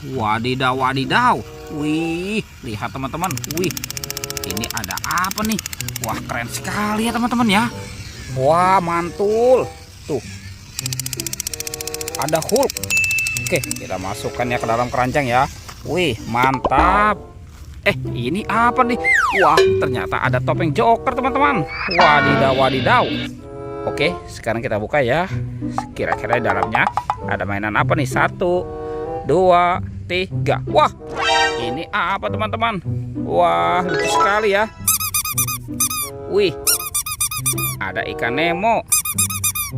Wadidaw, wadidaw. Wih, lihat teman-teman. Wih, ini ada apa nih? Wah, keren sekali ya teman-teman ya. Wah, mantul. Tuh, ada Hulk. Oke, kita masukkan ya ke dalam keranjang ya. Wih, mantap. Ini apa nih? Wah, ternyata ada topeng Joker teman-teman. Wadidaw, wadidaw. Oke, sekarang kita buka ya. Kira-kira di dalamnya ada mainan apa nih? 1, 2, 3. Wah, ini apa teman-teman? Wah, lucu sekali ya. Wih, ada ikan Nemo.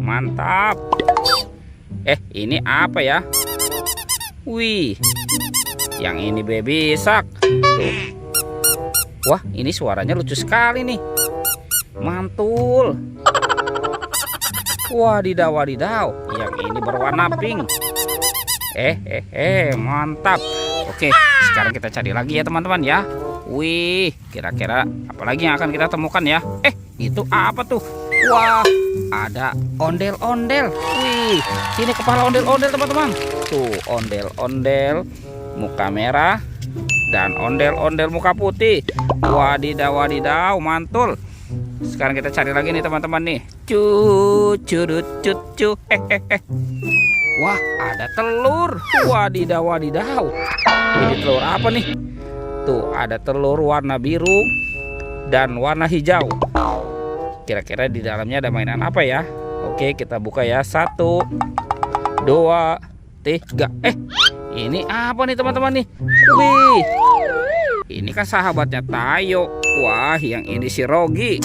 Mantap. Ini apa ya? Wih, yang ini baby shark. Tuh. Wah, ini suaranya lucu sekali nih. Mantul. Wadidaw, wadidaw. Yang ini berwarna pink. Mantap. Oke, sekarang kita cari lagi ya teman-teman ya. Wih, kira-kira apa lagi yang akan kita temukan ya? Itu apa tuh? Wah, ada ondel-ondel. Wih, ini kepala ondel-ondel teman-teman. Tuh, ondel-ondel muka merah dan ondel-ondel muka putih. Wadidaw, wadidaw, mantul. Sekarang kita cari lagi nih teman-teman nih. Curut. Wah, ada telur. Wadidaw, wadidaw. Ini telur apa nih? Tuh, ada telur warna biru dan warna hijau. Kira-kira di dalamnya ada mainan apa ya? Oke, kita buka ya. 1, 2, 3. Ini apa nih teman-teman nih? Wih, ini kan sahabatnya Tayo. Wah, yang ini si Rogi.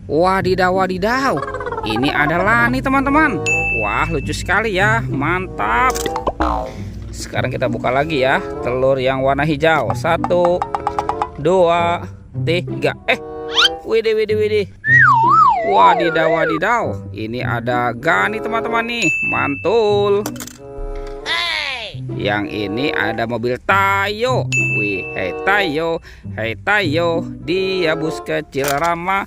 Wadidaw, wadidaw. Ini ada Lani teman-teman. Wah, lucu sekali ya. Mantap. Sekarang kita buka lagi ya. Telur yang warna hijau. 1, 2, 3. Widih. Wadidaw, wadidaw. Ini ada Gani teman-teman nih. Mantul. Yang ini ada mobil Tayo. Wih, hei Tayo, dia bus kecil ramah.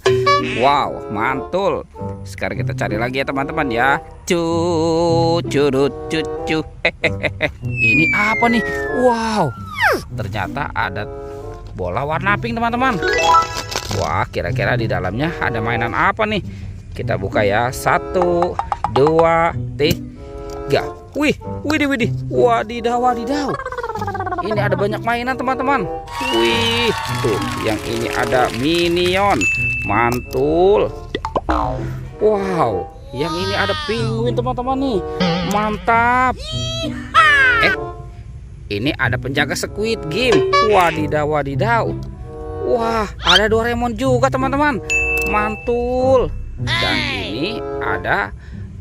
Wow, mantul. Sekarang kita cari lagi ya teman-teman ya. Curut. Ini apa nih? Wow, ternyata ada bola warna pink teman-teman. Wah, kira-kira di dalamnya ada mainan apa nih? Kita buka ya. 1, 2, 3. Wih, widih. Wadidaw, wadidaw. Ini ada banyak mainan teman-teman. Wih, tuh, yang ini ada Minion. Mantul. Wow, yang ini ada penguin teman-teman nih. Mantap. Ini ada penjaga Squid Game. Wadidaw, wadidaw. Wah, ada Doraemon juga teman-teman. Mantul. Dan ini ada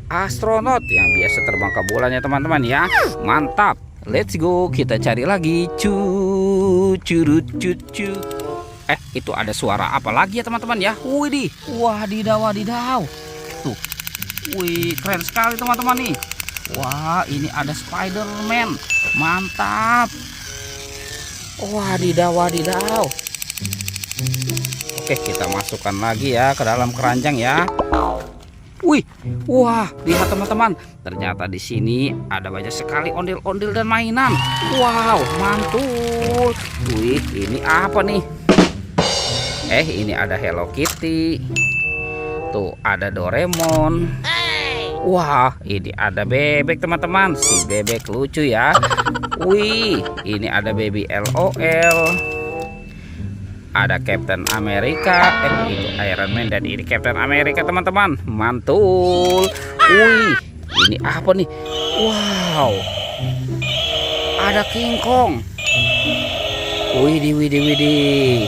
astronot yang biasa terbang ke bulan ya teman-teman ya. Mantap. Let's go, kita cari lagi. Curut. Itu ada suara apa lagi ya teman-teman ya? Widih, wadidaw. Tuh, wih, keren sekali teman-teman nih. Wah, ini ada Spider-Man. Mantap. Wadidaw. Oke, kita masukkan lagi ya ke dalam keranjang ya. Wih, wah, lihat teman-teman. Ternyata di sini ada banyak sekali ondel-ondel dan mainan. Wow, mantul. Wih, ini apa nih? Ini ada Hello Kitty. Tuh, ada Doraemon. Wah, ini ada bebek teman-teman. Si bebek lucu ya. Wih, ini ada baby LOL. Ada Captain America. Itu Iron Man dan ini Captain America teman-teman. Mantul. Wih, ini apa nih? Wow, ada King Kong. Widih.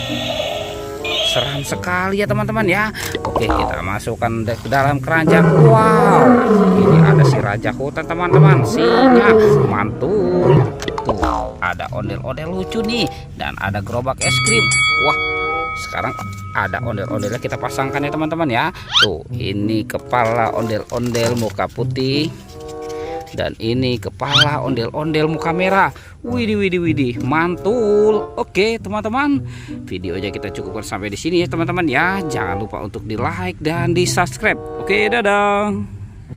Seram sekali ya teman-teman ya. Oke, kita masukkan ke dalam keranjang. Wow, ini ada si raja hutan teman-teman. Singa. Mantul. Tuh, ada ondel-ondel lucu nih. Dan ada gerobak es krim. Wah, sekarang ada ondel-ondelnya kita pasangkan ya teman-teman ya. Tuh, ini kepala ondel-ondel muka putih. Dan ini kepala ondel-ondel muka merah. Widih, mantul. Oke teman-teman, videonya kita cukupkan sampai di sini ya teman-teman ya. Jangan lupa untuk di like dan di subscribe. Oke, dadah.